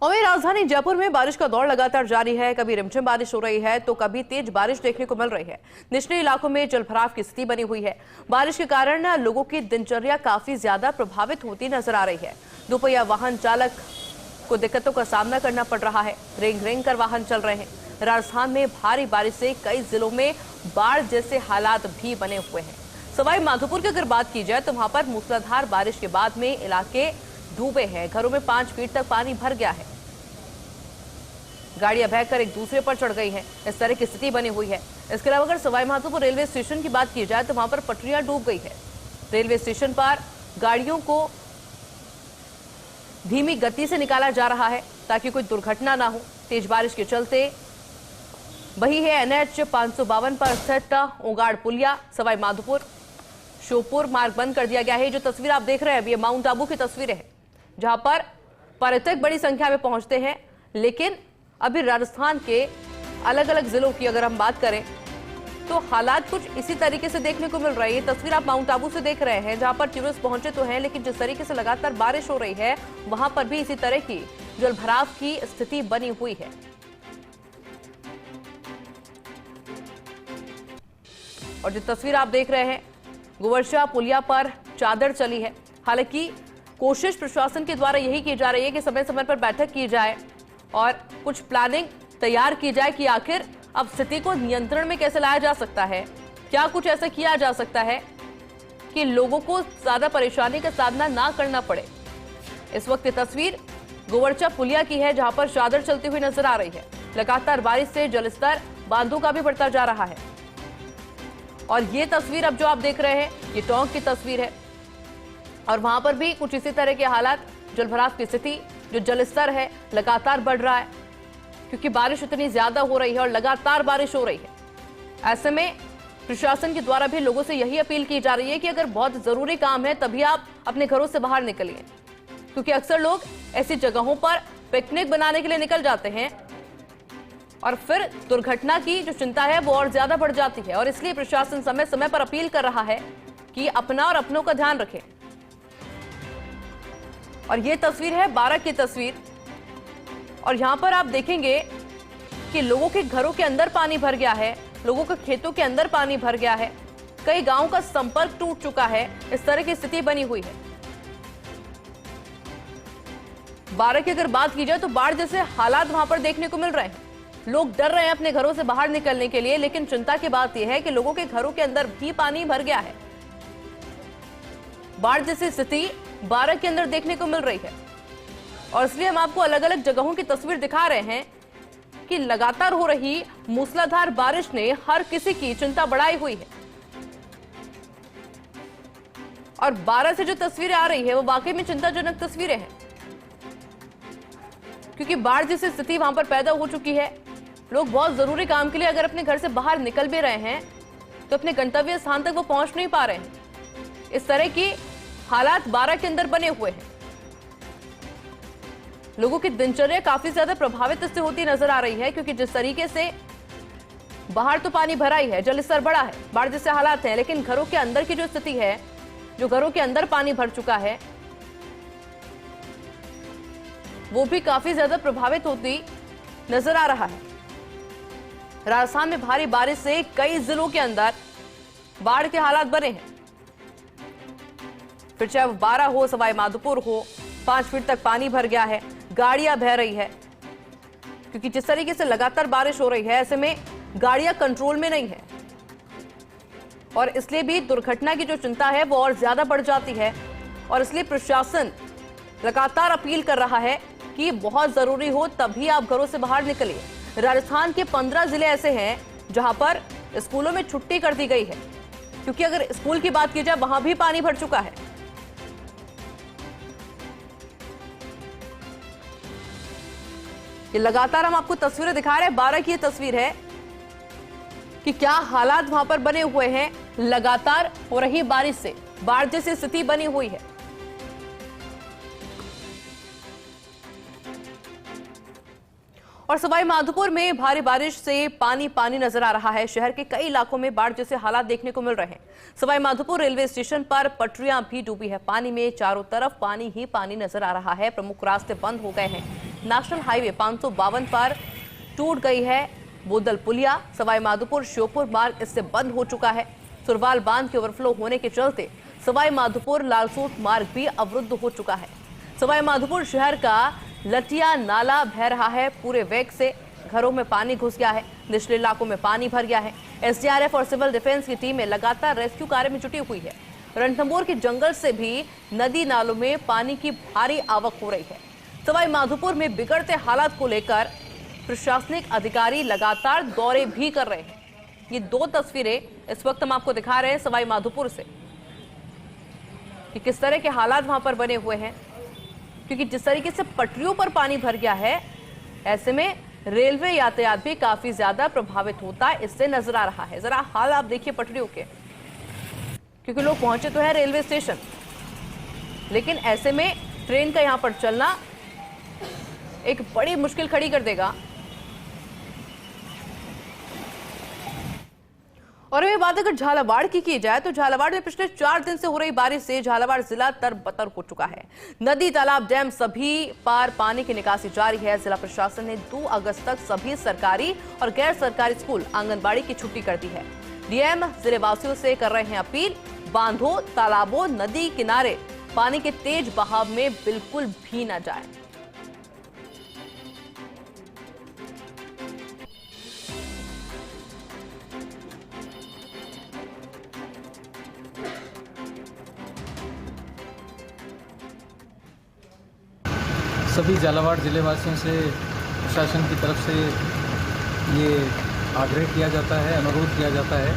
और वहीं राजधानी जयपुर में बारिश का दौर लगातार जारी है। कभी रिमझिम बारिश हो रही है तो कभी तेज बारिश देखने को मिल रही है। निचले इलाकों में जलभराव की स्थिति बनी हुई है। बारिश के कारण लोगों की दिनचर्या काफी ज्यादा प्रभावित होती नजर आ रही है। दोपहिया वाहन चालक को दिक्कतों का सामना करना पड़ रहा है। रेंग रेंग कर वाहन चल रहे हैं। राजस्थान में भारी बारिश से कई जिलों में बाढ़ जैसे हालात भी बने हुए हैं। सवाई माधोपुर की अगर बात की जाए तो वहां पर मूसलाधार बारिश के बाद में इलाके डूबे हैं। घरों में 5 फीट तक पानी भर गया है। गाड़ियां बहकर एक दूसरे पर चढ़ गई हैं। इस तरह की स्थिति बनी हुई है। इसके अलावा अगर सवाई माधोपुर रेलवे स्टेशन की बात की जाए तो वहां पर पटरियां डूब गई है। रेलवे स्टेशन पर गाड़ियों को धीमी गति से निकाला जा रहा है ताकि कोई दुर्घटना ना हो। तेज बारिश के चलते वही है NH 552 पर स्थित ओगाड़ पुलिया सवाई माधोपुर श्योपुर मार्ग बंद कर दिया गया है। जो तस्वीर आप देख रहे हैं ये माउंट आबू की तस्वीरें हैं, जहां पर पर्यटक बड़ी संख्या में पहुंचते हैं। लेकिन अभी राजस्थान के अलग अलग जिलों की अगर हम बात करें तो हालात कुछ इसी तरीके से देखने को मिल रही है। तस्वीर आप माउंट आबू से देख रहे हैं, जहां पर टूरिस्ट पहुंचे तो हैं, लेकिन जिस तरीके से लगातार बारिश हो रही है वहां पर भी इसी तरह की जलभराव की स्थिति बनी हुई है। और जो तस्वीर आप देख रहे हैं गोवर्चा पुलिया पर चादर चली है। हालांकि कोशिश प्रशासन के द्वारा यही की जा रही है कि समय समय पर बैठक की जाए और कुछ प्लानिंग तैयार की जाए कि आखिर अब स्थिति को नियंत्रण में कैसे लाया जा सकता है। क्या कुछ ऐसा किया जा सकता है कि लोगों को ज्यादा परेशानी का सामना ना करना पड़े। इस वक्त ये तस्वीर गोवर्चा पुलिया की है, जहां पर चादर चलती हुई नजर आ रही है। लगातार बारिश से जलस्तर बांधों का भी बढ़ता जा रहा है। और ये तस्वीर अब जो आप देख रहे हैं ये टोंक की तस्वीर है और वहां पर भी कुछ इसी तरह के हालात, जलभराव की स्थिति, जो जलस्तर है लगातार बढ़ रहा है क्योंकि बारिश इतनी ज्यादा हो रही है और लगातार बारिश हो रही है। ऐसे में प्रशासन के द्वारा भी लोगों से यही अपील की जा रही है कि अगर बहुत जरूरी काम है तभी आप अपने घरों से बाहर निकलिए, क्योंकि अक्सर लोग ऐसी जगहों पर पिकनिक बनाने के लिए निकल जाते हैं और फिर दुर्घटना की जो चिंता है वो और ज्यादा बढ़ जाती है। और इसलिए प्रशासन समय समय पर अपील कर रहा है कि अपना और अपनों का ध्यान रखें। और ये तस्वीर है 12 की तस्वीर और यहां पर आप देखेंगे कि लोगों के घरों के अंदर पानी भर गया है, लोगों के खेतों के अंदर पानी भर गया है, कई गांवों का संपर्क टूट चुका है। इस तरह की स्थिति बनी हुई है। 12 की अगर बात की जाए तो बाढ़ जैसे हालात वहां पर देखने को मिल रहे हैं। लोग डर रहे हैं अपने घरों से बाहर निकलने के लिए, लेकिन चिंता की बात यह है कि लोगों के घरों के अंदर भी पानी भर गया है। बाढ़ जैसी स्थिति 12 के अंदर देखने को मिल रही है और इसलिए हम आपको अलग अलग जगहों की तस्वीर दिखा रहे हैं कि लगातार हो रही मूसलाधार बारिश ने हर किसी की चिंता बढ़ाई हुई है। और 12 से जो तस्वीरें आ रही है वो वाकई में चिंताजनक तस्वीरें हैं, क्योंकि बाढ़ जैसी स्थिति वहां पर पैदा हो चुकी है। लोग बहुत जरूरी काम के लिए अगर अपने घर से बाहर निकल भी रहे हैं तो अपने गंतव्य स्थान तक वो पहुंच नहीं पा रहे हैं। इस तरह की हालात 12 के अंदर बने हुए हैं। लोगों की दिनचर्या काफी ज्यादा प्रभावित इससे होती नजर आ रही है, क्योंकि जिस तरीके से बाहर तो पानी भरा ही है, जलस्तर बढ़ा है, बाढ़ जैसे हालात हैं, लेकिन घरों के अंदर की जो स्थिति है, जो घरों के अंदर पानी भर चुका है, वो भी काफी ज्यादा प्रभावित होती नजर आ रहा है। राजस्थान में भारी बारिश से कई जिलों के अंदर बाढ़ के हालात बने हैं। फिर चाहे वो 12 हो, सवाई माधोपुर हो, 5 फीट तक पानी भर गया है, गाड़ियां बह रही है, क्योंकि जिस तरीके से लगातार बारिश हो रही है ऐसे में गाड़ियां कंट्रोल में नहीं है और इसलिए भी दुर्घटना की जो चिंता है वो और ज्यादा बढ़ जाती है। और इसलिए प्रशासन लगातार अपील कर रहा है कि बहुत जरूरी हो तभी आप घरों से बाहर निकलिए। राजस्थान के 15 जिले ऐसे हैं जहां पर स्कूलों में छुट्टी कर दी गई है, क्योंकि अगर स्कूल की बात की जाए वहां भी पानी भर चुका है। ये लगातार हम आपको तस्वीरें दिखा रहे हैं। 12 की ये तस्वीर है कि क्या हालात वहां पर बने हुए हैं। लगातार हो रही बारिश से बाढ़ जैसी स्थिति बनी हुई है। और सवाई माधोपुर में भारी बारिश से पानी पानी नजर आ रहा है। शहर के कई इलाकों में बाढ़ जैसे हालात देखने को मिल रहे हैं। सवाई माधोपुर रेलवे स्टेशन पर पटरियां भी डूबी है। पानी में चारों तरफ पानी ही पानी नजर आ रहा है। प्रमुख रास्ते बंद हो गए हैं। नेशनल हाईवे 552 पर टूट गई है बोदल पुलिया। सवाई माधोपुर श्योपुर मार्ग इससे बंद हो चुका है। सुरवाल बांध के ओवरफ्लो होने के चलते सवाई माधोपुर लालसोट मार्ग भी अवरुद्ध हो चुका है। सवाई माधोपुर शहर का लटिया नाला बह रहा है पूरे वेग से। घरों में पानी घुस गया है, निचले इलाकों में पानी भर गया है। एसडीआरएफ और सिविल डिफेंस की टीमें लगातार रेस्क्यू कार्य में जुटी हुई है। रणथंभौर के जंगल से भी नदी नालों में पानी की भारी आवक हो रही है। सवाई माधोपुर में बिगड़ते हालात को लेकर प्रशासनिक अधिकारी लगातार दौरे भी कर रहे हैं। ये 2 तस्वीरें इस वक्त हम आपको दिखा रहे हैं सवाई माधोपुर से कि किस तरह के हालात वहां पर बने हुए हैं, क्योंकि जिस तरीके से पटरियों पर पानी भर गया है, ऐसे में रेलवे यातायात भी काफी ज्यादा प्रभावित होता है, इससे नजर आ रहा है। जरा हाल आप देखिए पटरियों के, क्योंकि लोग पहुंचे तो है रेलवे स्टेशन, लेकिन ऐसे में ट्रेन का यहां पर चलना एक बड़ी मुश्किल खड़ी कर देगा। और ये बात अगर झालावाड़ की जाए तो झालावाड़ में पिछले 4 दिन से हो रही बारिश से झालावाड़ जिला तरबतर हो चुका है। नदी, तालाब, डैम सभी पार पानी की निकासी जारी है। जिला प्रशासन ने 2 अगस्त तक सभी सरकारी और गैर सरकारी स्कूल, आंगनबाड़ी की छुट्टी कर दी है। डीएम जिले वासियों से कर रहे हैं अपील, बांधों, तालाबों, नदी किनारे पानी के तेज बहाव में बिल्कुल भी न जाए। सभी झालावाड़ जिले वासियों से प्रशासन की तरफ से ये आग्रह किया जाता है, अनुरोध किया जाता है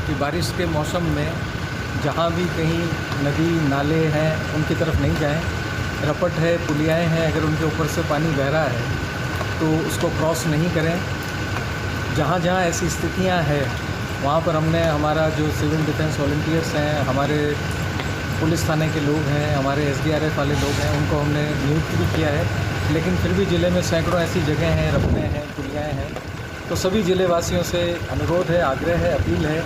कि बारिश के मौसम में जहाँ भी कहीं नदी नाले हैं उनकी तरफ नहीं जाएं। रपट है, पुलियाएँ हैं, अगर उनके ऊपर से पानी बह रहा है तो उसको क्रॉस नहीं करें। जहाँ जहाँ ऐसी स्थितियाँ हैं वहाँ पर हमने हमारा जो सिविल डिफेंस वॉलंटियर्स हैं, हमारे पुलिस थाने के लोग हैं, हमारे एसडीआरएफ वाले लोग हैं, उनको हमने नियुक्त भी किया है। लेकिन फिर भी ज़िले में सैकड़ों ऐसी जगह हैं, रपटे हैं, पुलियाएँ हैं, तो सभी ज़िले वासियों से अनुरोध है, आग्रह है, अपील है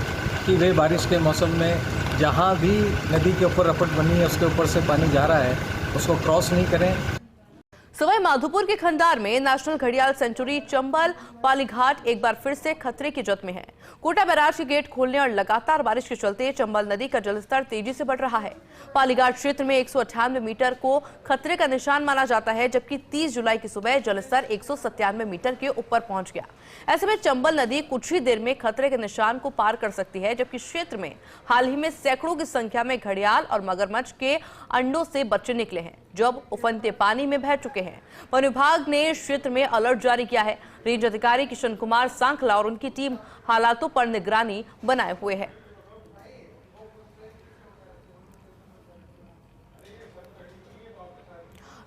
कि वे बारिश के मौसम में जहाँ भी नदी के ऊपर रपट बनी है उसके ऊपर से पानी जा रहा है उसको क्रॉस नहीं करें। सवाई माधोपुर के खंडार में नेशनल घड़ियाल सेंचुरी चंबल पालीघाट एक बार फिर से खतरे की जद में है। कोटा बैराज के गेट खोलने और लगातार बारिश के चलते चंबल नदी का जलस्तर तेजी से बढ़ रहा है। पालीघाट क्षेत्र में 198 मीटर को खतरे का निशान माना जाता है, जबकि 30 जुलाई की सुबह जलस्तर 197 मीटर के ऊपर पहुंच गया। ऐसे में चंबल नदी कुछ ही देर में खतरे के निशान को पार कर सकती है, जबकि क्षेत्र में हाल ही में सैकड़ों की संख्या में घड़ियाल और मगरमच्छ के अंडों से बच्चे निकले हैं, जो अब उफनते पानी में बह चुके हैं। वन विभाग ने क्षेत्र में अलर्ट जारी किया है। रेंज अधिकारी किशन कुमार सांखला और उनकी टीम हालातों पर निगरानी बनाए हुए है।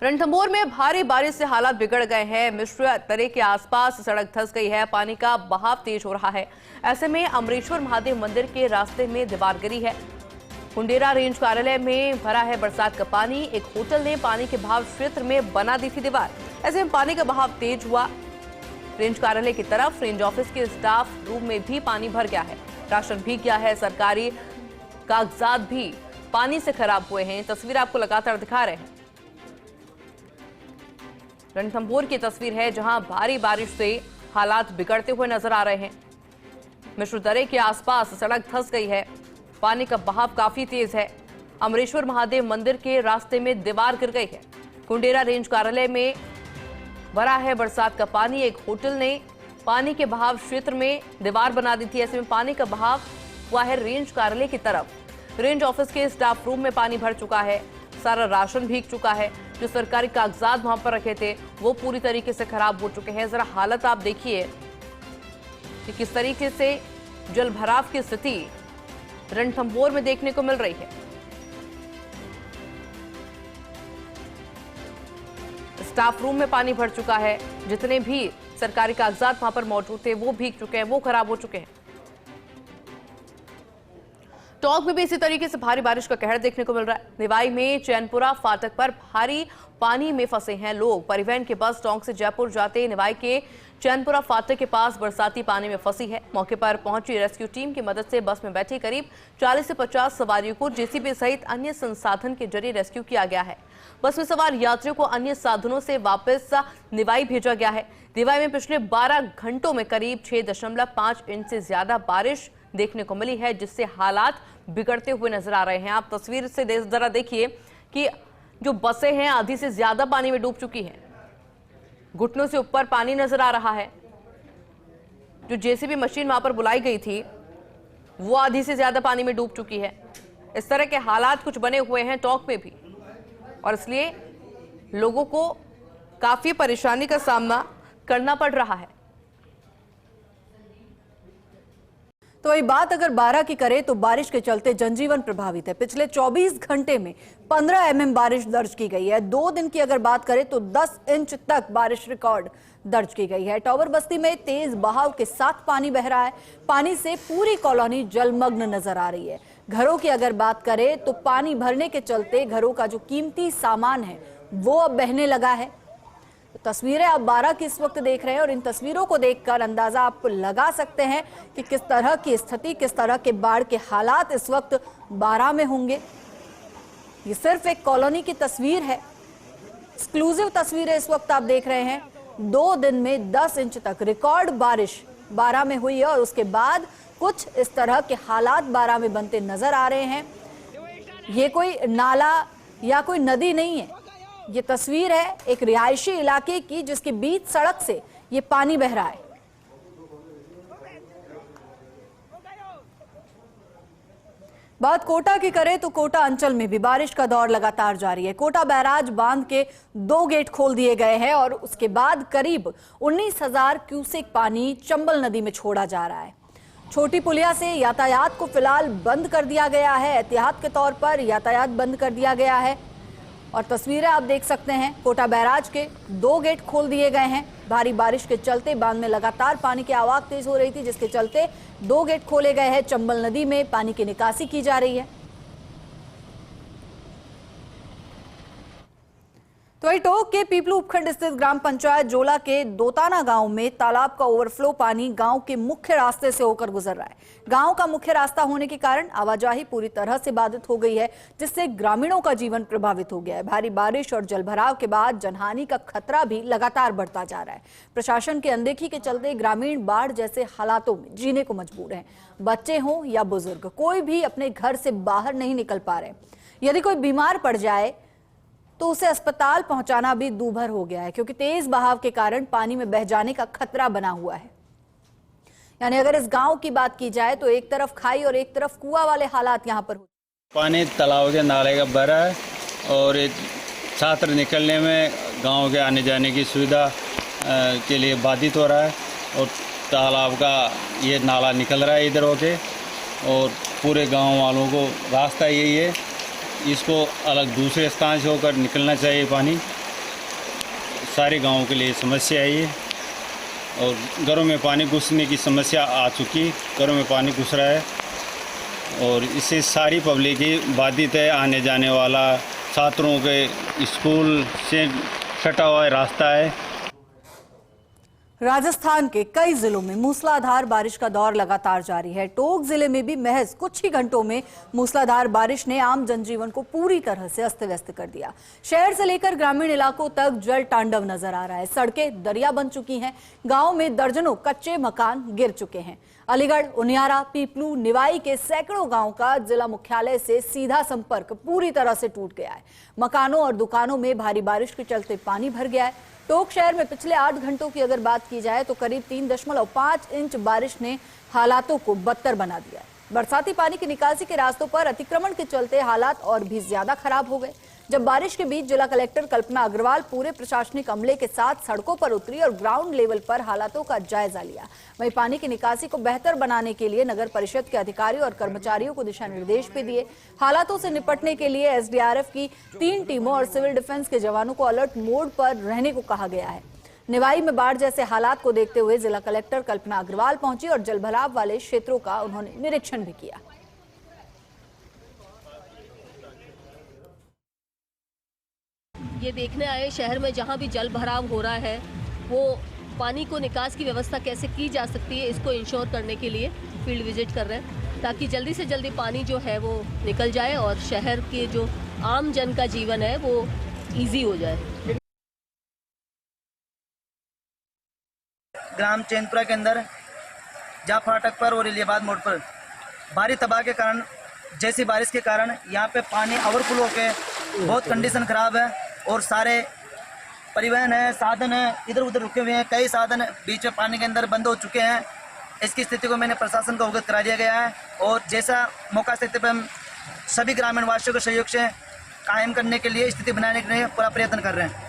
रणथंभौर में भारी बारिश से हालात बिगड़ गए हैं। मिश्र दरे के आसपास सड़क धंस गई है, पानी का बहाव तेज हो रहा है। ऐसे में अमरेश्वर महादेव मंदिर के रास्ते में दीवार गिरी है। कुंडेरा रेंज कार्यालय में भरा है बरसात का पानी। एक होटल ने पानी के बहाव क्षेत्र में बना दी थी दीवार। ऐसे में पानी का बहाव तेज हुआ रेंज कार्यालय की तरफ। रेंज ऑफिस के स्टाफ रूम में भी पानी भर गया है, राशन भीग गया है, सरकारी कागजात भी पानी से खराब हुए हैं। तस्वीर आपको लगातार दिखा रहे हैं। रणथंभौर की तस्वीर है, जहां भारी बारिश से हालात बिगड़ते हुए नजर आ रहे हैं। मिश्र दरे के आसपास सड़क धंस गई है, पानी का बहाव काफी तेज है। अमरेश्वर महादेव मंदिर के रास्ते में दीवार गिर गई है। कुंडेरा रेंज कार्यालय में भरा है बरसात का पानी। एक होटल ने पानी के बहाव क्षेत्र में दीवार बना दी थी। ऐसे में पानी का बहाव हुआ है रेंज कार्यालय की तरफ। रेंज ऑफिस के स्टाफ रूम में पानी भर चुका है, सारा राशन भीग चुका है। जो सरकारी कागजात वहां पर रखे थे वो पूरी तरीके से खराब हो चुके हैं। जरा हालत आप देखिए कि किस तरीके से जल भराव की स्थिति रणथंभौर में देखने को मिल रही है। स्टाफ रूम में पानी भर चुका है। जितने भी सरकारी कागजात वहां पर मौजूद थे वो भीग चुके हैं, वो खराब हो चुके हैं। टोंक में भी इसी तरीके से भारी बारिश का कहर देखने को मिल रहा है। निवाई में चैनपुरा फाटक पर भारी पानी में फंसे हैं लोग। परिवहन की बस टोंक से जयपुर जाते निवाई के चैनपुरा फाटक के पास बरसाती पानी में फंसी है। मौके पर पहुंची रेस्क्यू टीम की मदद से बस में बैठी करीब 40 से 50 सवारियों को जेसीबी सहित अन्य संसाधन के जरिए रेस्क्यू किया गया है। बस में सवार यात्रियों को अन्य साधनों से वापस निवाई भेजा गया है। निवाई में पिछले 12 घंटों में करीब 6.5 इंच से ज्यादा बारिश देखने को मिली है, जिससे हालात बिगड़ते हुए नजर आ रहे हैं। आप तस्वीर से जरा देखिए कि जो बसें हैं आधी से ज्यादा पानी में डूब चुकी हैं, घुटनों से ऊपर पानी नजर आ रहा है। जो जेसीबी मशीन वहां पर बुलाई गई थी वो आधी से ज्यादा पानी में डूब चुकी है। इस तरह के हालात कुछ बने हुए हैं टोंक में भी, और इसलिए लोगों को काफी परेशानी का सामना करना पड़ रहा है। तो वही बात अगर 12 की करें तो बारिश के चलते जनजीवन प्रभावित है। पिछले 24 घंटे में 15 mm बारिश दर्ज की गई है। 2 दिन की अगर बात करें तो 10 इंच तक बारिश रिकॉर्ड दर्ज की गई है। टॉवर बस्ती में तेज बहाव के साथ पानी बह रहा है। पानी से पूरी कॉलोनी जलमग्न नजर आ रही है। घरों की अगर बात करें तो पानी भरने के चलते घरों का जो कीमती सामान है वो अब बहने लगा है। तस्वीरें आप 12 की इस वक्त देख रहे हैं और इन तस्वीरों को देखकर अंदाजा आप लगा सकते हैं कि किस तरह की स्थिति, किस तरह के बाढ़ के हालात इस वक्त 12 में होंगे। ये सिर्फ एक कॉलोनी की तस्वीर है, एक्सक्लूसिव तस्वीरें इस वक्त आप देख रहे हैं। 2 दिन में 10 इंच तक रिकॉर्ड बारिश 12 में हुई है और उसके बाद कुछ इस तरह के हालात 12 में बनते नजर आ रहे हैं। ये कोई नाला या कोई नदी नहीं है, ये तस्वीर है एक रिहायशी इलाके की जिसके बीच सड़क से ये पानी बह रहा है। बात कोटा की करें तो कोटा अंचल में भी बारिश का दौर लगातार जारी है। कोटा बैराज बांध के 2 गेट खोल दिए गए हैं और उसके बाद करीब 19,000 क्यूसेक पानी चंबल नदी में छोड़ा जा रहा है। छोटी पुलिया से यातायात को फिलहाल बंद कर दिया गया है। एहतियात के तौर पर यातायात बंद कर दिया गया है और तस्वीरें आप देख सकते हैं। कोटा बैराज के 2 गेट खोल दिए गए हैं। भारी बारिश के चलते बांध में लगातार पानी की आवक तेज हो रही थी, जिसके चलते 2 गेट खोले गए हैं। चंबल नदी में पानी की निकासी की जा रही है। तो वही टोंक के पीपलू उपखंड स्थित ग्राम पंचायत जोला के दोताना गांव में तालाब का ओवरफ्लो पानी गांव के मुख्य रास्ते से होकर गुजर रहा है। गांव का मुख्य रास्ता होने के कारण आवाजाही पूरी तरह से बाधित हो गई है, जिससे ग्रामीणों का जीवन प्रभावित हो गया है। भारी बारिश और जलभराव के बाद जनहानि का खतरा भी लगातार बढ़ता जा रहा है। प्रशासन की अनदेखी के चलते ग्रामीण बाढ़ जैसे हालातों में जीने को मजबूर हैं। बच्चे हों या बुजुर्ग, कोई भी अपने घर से बाहर नहीं निकल पा रहे। यदि कोई बीमार पड़ जाए तो उसे अस्पताल पहुंचाना भी दूभर हो गया है, क्योंकि तेज बहाव के कारण पानी में बह जाने का खतरा बना हुआ है। यानी अगर इस गांव की बात की जाए तो एक तरफ खाई और एक तरफ कुआं वाले हालात यहां पर पानी तालाब के नाले का भरा है और छात्र निकलने में गांव के आने जाने की सुविधा के लिए बाधित हो रहा है और तालाब का ये नाला निकल रहा है इधर होके और पूरे गांव वालों को रास्ता यही है, इसको अलग दूसरे स्थान से होकर निकलना चाहिए। पानी सारे गांवों के लिए समस्या है ये और घरों में पानी घुसने की समस्या आ चुकी, घरों में पानी घुस रहा है और इससे सारी पब्लिक ही बाधित है। आने जाने वाला छात्रों के स्कूल से सटा हुआ रास्ता है। राजस्थान के कई जिलों में मूसलाधार बारिश का दौर लगातार जारी है। टोंक जिले में भी महज कुछ ही घंटों में मूसलाधार बारिश ने आम जनजीवन को पूरी तरह से अस्त व्यस्त कर दिया। शहर से लेकर ग्रामीण इलाकों तक जल तांडव नजर आ रहा है। सड़कें दरिया बन चुकी हैं। गांव में दर्जनों कच्चे मकान गिर चुके हैं। अलीगढ़, उनियारा, पीपलू, निवाई के सैकड़ों गांव का जिला मुख्यालय से सीधा संपर्क पूरी तरह से टूट गया है। मकानों और दुकानों में भारी बारिश के चलते पानी भर गया है। टोंक शहर में पिछले 8 घंटों की अगर बात की जाए तो करीब 3.5 इंच बारिश ने हालातों को बदतर बना दिया है। बरसाती पानी की निकासी के रास्तों पर अतिक्रमण के चलते हालात और भी ज्यादा खराब हो गए। जब बारिश के बीच जिला कलेक्टर कल्पना अग्रवाल पूरे प्रशासनिक अमले के साथ सड़कों पर उतरी और ग्राउंड लेवल पर हालातों का जायजा लिया। वहीं पानी की निकासी को बेहतर बनाने के लिए नगर परिषद के अधिकारियों और कर्मचारियों को दिशा निर्देश भी दिए। हालातों से निपटने के लिए एसडीआरएफ की 3 टीमों और सिविल डिफेंस के जवानों को अलर्ट मोड पर रहने को कहा गया है। निवाई में बाढ़ जैसे हालात को देखते हुए जिला कलेक्टर कल्पना अग्रवाल पहुंची और जलभराव वाले क्षेत्रों का उन्होंने निरीक्षण भी किया। ये देखने आए शहर में जहाँ भी जल भराव हो रहा है वो पानी को निकास की व्यवस्था कैसे की जा सकती है, इसको इंश्योर करने के लिए फील्ड विजिट कर रहे हैं, ताकि जल्दी से जल्दी पानी जो है वो निकल जाए और शहर के जो आम जन का जीवन है वो ईजी हो जाए। ग्राम चैनपुरा के अंदर जहाँ फाटक पर और इलियाबाद मोड़ पर भारी तबाह के कारण, जैसी बारिश के कारण यहाँ पे पानी ओवरफ्लो होके बहुत कंडीशन ख़राब है और सारे परिवहन है, साधन है, इधर उधर रुके हुए हैं। कई साधन बीच में पानी के अंदर बंद हो चुके हैं। इसकी स्थिति को मैंने प्रशासन को अवगत करा दिया गया है और जैसा मौका स्थिति पर हम सभी ग्रामीण वासियों के सहयोग से कायम करने के लिए, स्थिति बनाने के लिए पूरा प्रयत्न कर रहे हैं।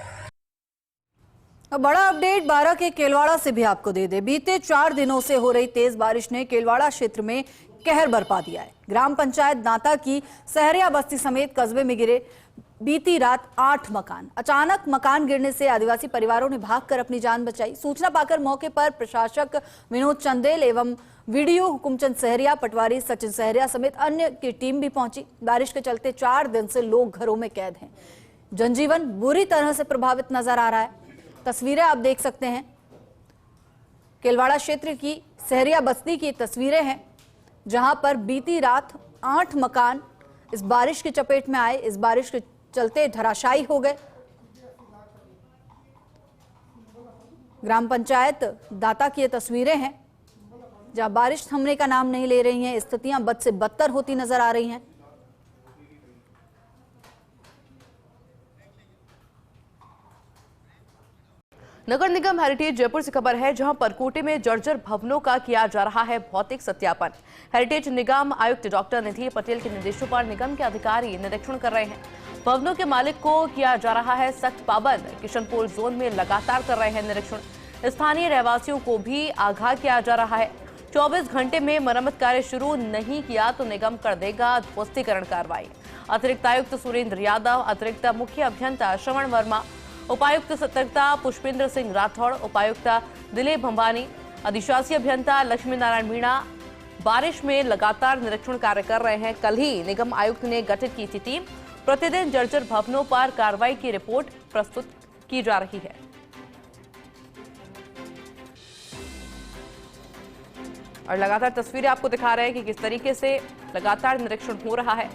अब बड़ा अपडेट बारां के केलवाड़ा से भी आपको दे दे। बीते 4 दिनों से हो रही तेज बारिश ने केलवाड़ा क्षेत्र में कहर बरपा दिया है। ग्राम पंचायत दांता की सहरिया बस्ती समेत कस्बे में गिरे बीती रात 8 मकान। अचानक मकान गिरने से आदिवासी परिवारों ने भागकर अपनी जान बचाई। सूचना पाकर मौके पर प्रशासक विनोद चंदेल एवं वीडियो हुकुमचंद सहरिया, पटवारी सचिन सहरिया समेत अन्य की टीम भी पहुंची। बारिश के चलते 4 दिन से लोग घरों में कैद हैं। जनजीवन बुरी तरह से प्रभावित नजर आ रहा है। तस्वीरें आप देख सकते हैं, केलवाड़ा क्षेत्र की सहरिया बस्ती की तस्वीरें हैं, जहां पर बीती रात 8 मकान इस बारिश की चपेट में आए। इस बारिश के चलते धराशायी हो गए। ग्राम पंचायत दाता की ये तस्वीरें हैं, जहां बारिश थमने का नाम नहीं ले रही है। स्थितियां बद से बदतर होती नजर आ रही हैं। नगर निगम हेरिटेज जयपुर से खबर है, जहां परकोटे में जर्जर भवनों का किया जा रहा है भौतिक सत्यापन। हेरिटेज निगम आयुक्त डॉक्टर निधि पटेल के निर्देशों पर निगम के अधिकारी निरीक्षण कर रहे हैं। भवनों के मालिक को किया जा रहा है सख्त पाबंद। किशनपुर जोन में लगातार कर रहे हैं निरीक्षण। स्थानीय रहवासियों को भी आगाह किया जा रहा है। 24 घंटे में मरम्मत कार्य शुरू नहीं किया तो निगम कर देगा ध्वस्तीकरण कार्रवाई। अतिरिक्त आयुक्त सुरेंद्र यादव, अतिरिक्त मुख्य अभियंता श्रवण वर्मा, उपायुक्त सतर्कता पुष्पेंद्र सिंह राठौड़, उपायुक्त दिलीप भंबानी, अधिशासी अभियंता लक्ष्मी नारायण मीणा बारिश में लगातार निरीक्षण कार्य कर रहे हैं। कल ही निगम आयुक्त ने गठित की थी टीम। प्रतिदिन जर्जर भवनों पर कार्रवाई की रिपोर्ट प्रस्तुत की जा रही है। और लगातार तस्वीरें आपको दिखा रहे हैं कि किस तरीके से लगातार निरीक्षण हो रहा है।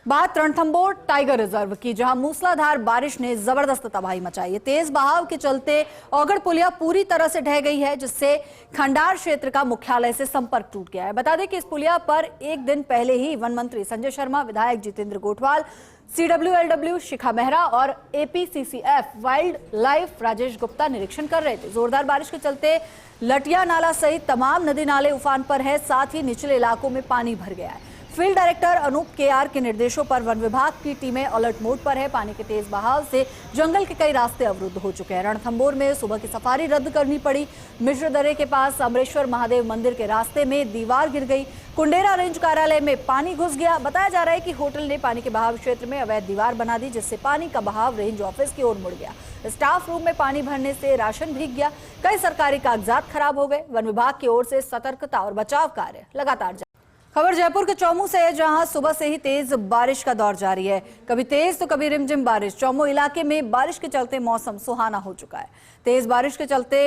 बात रणथंभौर टाइगर रिजर्व की, जहां मूसलाधार बारिश ने जबरदस्त तबाही मचाई है। तेज बहाव के चलते औगड़ पुलिया पूरी तरह से ढह गई है, जिससे खंडार क्षेत्र का मुख्यालय से संपर्क टूट गया है। बता दें कि इस पुलिया पर एक दिन पहले ही वन मंत्री संजय शर्मा, विधायक जितेंद्र गोठवाल, CWLW शिखा मेहरा और APCCF wild life Rajesh Gupta निरीक्षण कर रहे थे। जोरदार बारिश के चलते लटिया नाला सहित तमाम नदी नाले उफान पर है, साथ ही निचले इलाकों में पानी भर गया है। फील्ड डायरेक्टर अनूप KR के निर्देशों पर वन विभाग की टीमें अलर्ट मोड पर है। पानी के तेज बहाव से जंगल के कई रास्ते अवरुद्ध हो चुके हैं। रणथंभौर में सुबह की सफारी रद्द करनी पड़ी। मिश्र दर्रे के पास अमरेश्वर महादेव मंदिर के रास्ते में दीवार गिर गई। कुंडेरा रेंज कार्यालय में पानी घुस गया। बताया जा रहा है कि होटल ने पानी के बहाव क्षेत्र में अवैध दीवार बना दी, जिससे पानी का बहाव रेंज ऑफिस की ओर मुड़ गया। स्टाफ रूम में पानी भरने से राशन भीग गया। कई सरकारी कागजात खराब हो गए। वन विभाग की ओर से सतर्कता और बचाव कार्य लगातार जारी। खबर जयपुर के चौमू से है, जहां सुबह से ही तेज बारिश का दौर जारी है। कभी तेज तो कभी रिमझिम बारिश। चौमू इलाके में बारिश के चलते मौसम सुहाना हो चुका है। तेज बारिश के चलते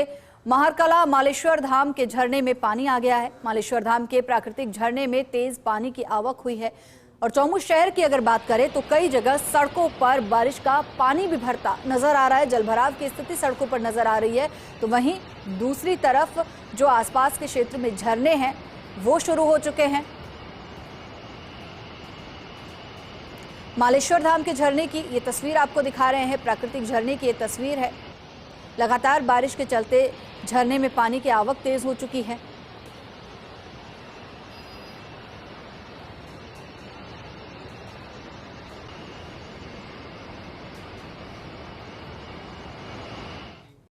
महरकला मालेश्वर धाम के झरने में पानी आ गया है। मालेश्वर धाम के प्राकृतिक झरने में तेज पानी की आवक हुई है। और चौमू शहर की अगर बात करें तो कई जगह सड़कों पर बारिश का पानी भी भरता नजर आ रहा है। जलभराव की स्थिति सड़कों पर नजर आ रही है। तो वहीं दूसरी तरफ जो आसपास के क्षेत्र में झरने हैं वो शुरू हो चुके हैं। मालेश्वर धाम के झरने की ये तस्वीर आपको दिखा रहे हैं। प्राकृतिक झरने की ये तस्वीर है। लगातार बारिश के चलते झरने में पानी की आवक तेज हो चुकी है।